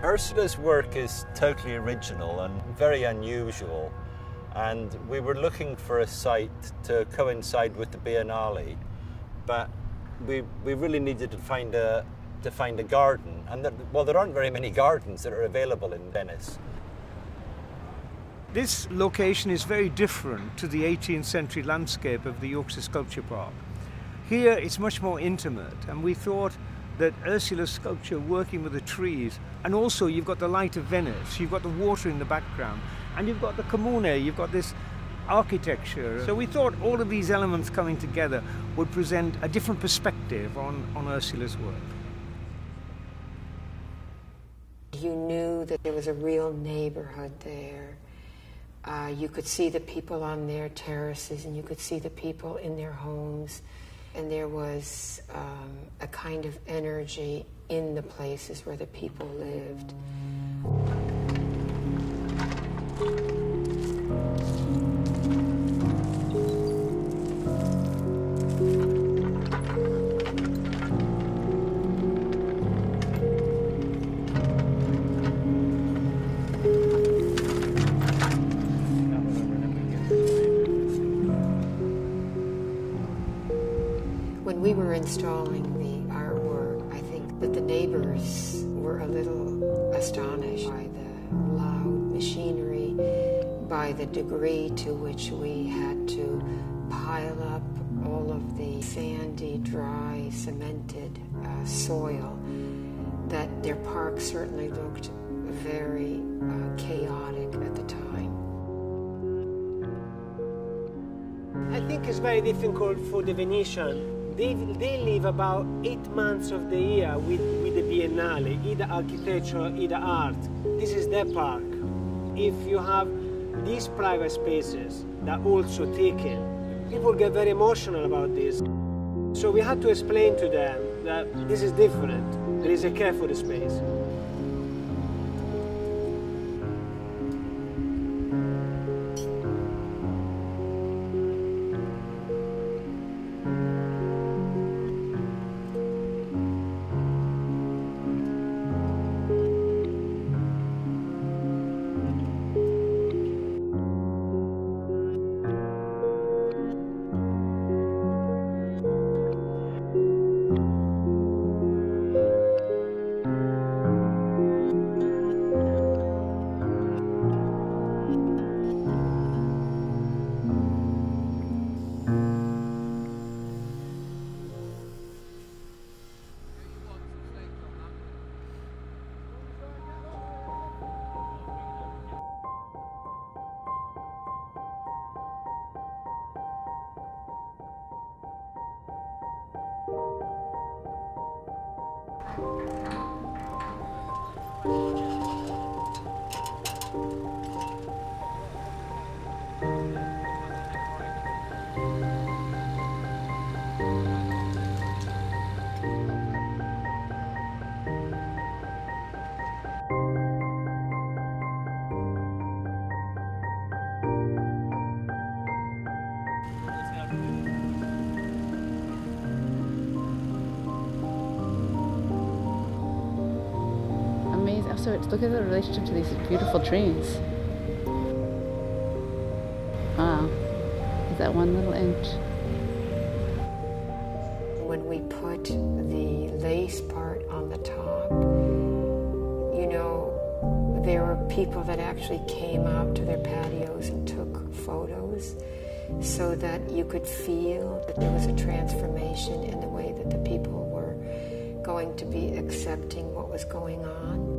Ursula's work is totally original and very unusual, and we were looking for a site to coincide with the Biennale, but we really needed to find a garden, and there aren't very many gardens that are available in Venice. This location is very different to the 18th century landscape of the Yorkshire Sculpture Park. Here it's much more intimate, and we thought that Ursula's sculpture working with the trees, and also you've got the light of Venice, you've got the water in the background, and you've got the comune, you've got this architecture. So we thought all of these elements coming together would present a different perspective on Ursula's work. You knew that there was a real neighborhood there. You could see the people on their terraces, and you could see the people in their homes. And there was a kind of energy in the places where the people lived. When we were installing the artwork, I think that the neighbors were a little astonished by the loud machinery, by the degree to which we had to pile up all of the sandy, dry, cemented soil, that their park certainly looked very chaotic at the time. I think it's very difficult for the Venetian. They live about 8 months of the year with the Biennale, either architecture, either art. This is their park. If you have these private spaces that are also taken, people get very emotional about this. So we had to explain to them that this is different. There is a care for the space. So look at the relationship to these beautiful trees. Wow, is that 1 little inch? When we put the lace part on the top, you know, there were people that actually came out to their patios and took photos so that you could feel that there was a transformation in the way that the people were going to be accepting what was going on.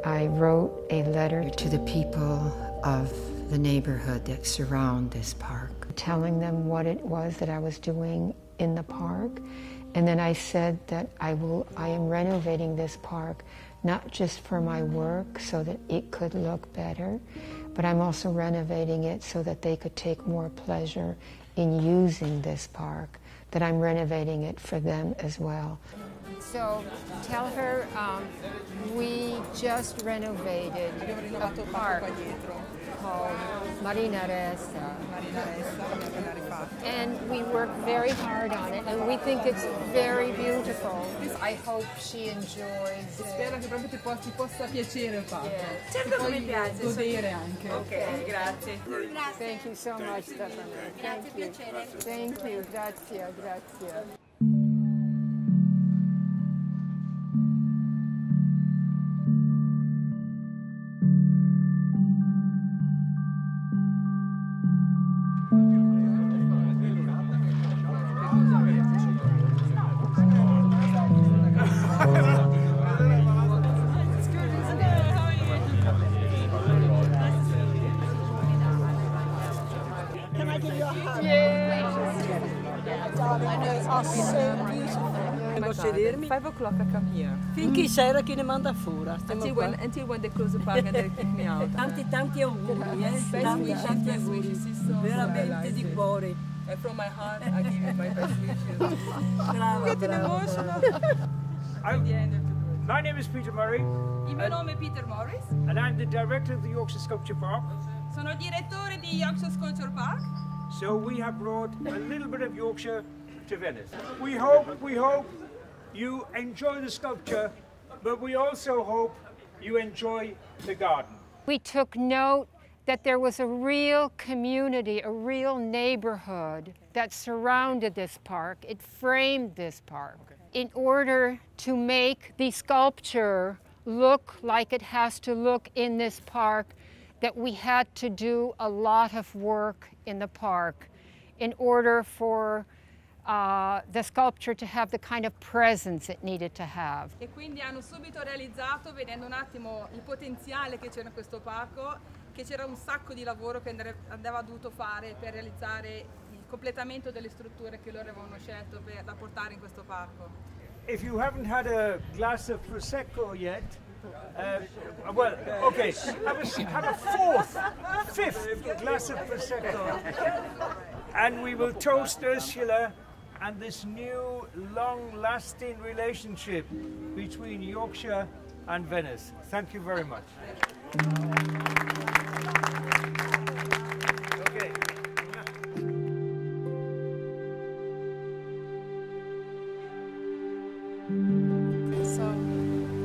I wrote a letter to the people of the neighborhood that surround this park, telling them what it was that I was doing in the park. And then I said that I am renovating this park not just for my work so that it could look better, but I'm also renovating it so that they could take more pleasure in using this park, that I'm renovating it for them as well. So tell her we just renovated a park called Marina Ressa. And we worked very hard on it, and we think it's very beautiful. I hope she enjoys it. Spero che proprio ti possa piacere il parco. Certo che mi piace. Godere anche. Ok, grazie. Thank you so much, Stefano. Grazie, piacere. Thank you, grazie, grazie. Devo sedermi. 5 o'clock I come here. Finché sera chi ne manda fuori. Until when they close the park and they kick me out. Tanti auguri, Best tanti wishes, best auguri. wishes. She's so Veramente di cuore. And from my heart, I give you my best wishes. Brava, brava. My name is Peter Murray, Il mio nome è Peter Morris, and I'm the director of the Yorkshire Sculpture Park. sono direttore di Yorkshire Sculpture Park. So we have brought a little bit of Yorkshire to Venice. We hope you enjoy the sculpture, but we also hope you enjoy the garden. We took note that there was a real community, a real neighborhood that surrounded this park. It framed this park. In order to make the sculpture look like it has to look in this park, that we had to do a lot of work in the park in order for the sculpture to have the kind of presence it needed to have. E quindi hanno subito realizzato, vedendo un attimo il potenziale che c'era in questo parco, che c'era un sacco di lavoro che andava dovuto fare per realizzare il completamento delle strutture che loro avevano scelto da portare in questo parco. If you haven't had a glass of Prosecco yet, well, okay, have a fifth glass of Prosecco, and we will toast Ursula and this new, long-lasting relationship between Yorkshire and Venice. Thank you very much. Okay. So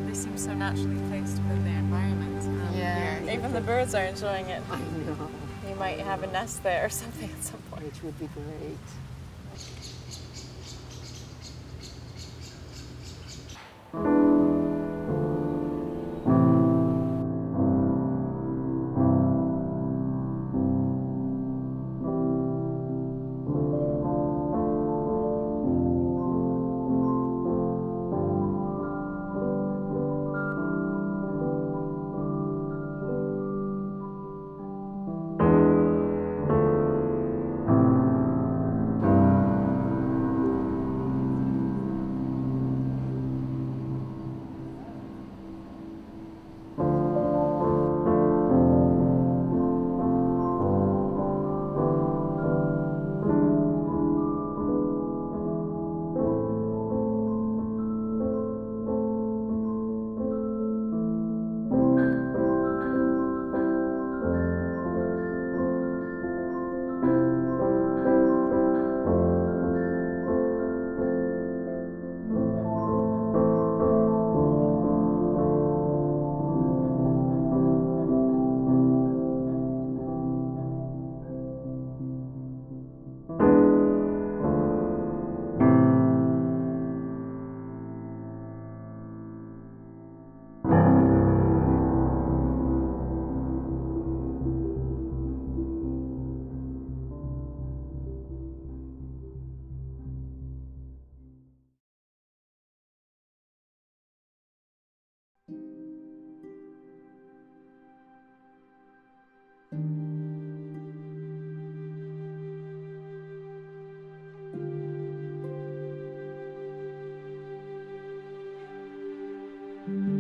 they seem so naturally placed within the environment. Yeah. Here. Even the birds are enjoying it. I know. You might have a nest there or something at some point. Which would be great. Thank you.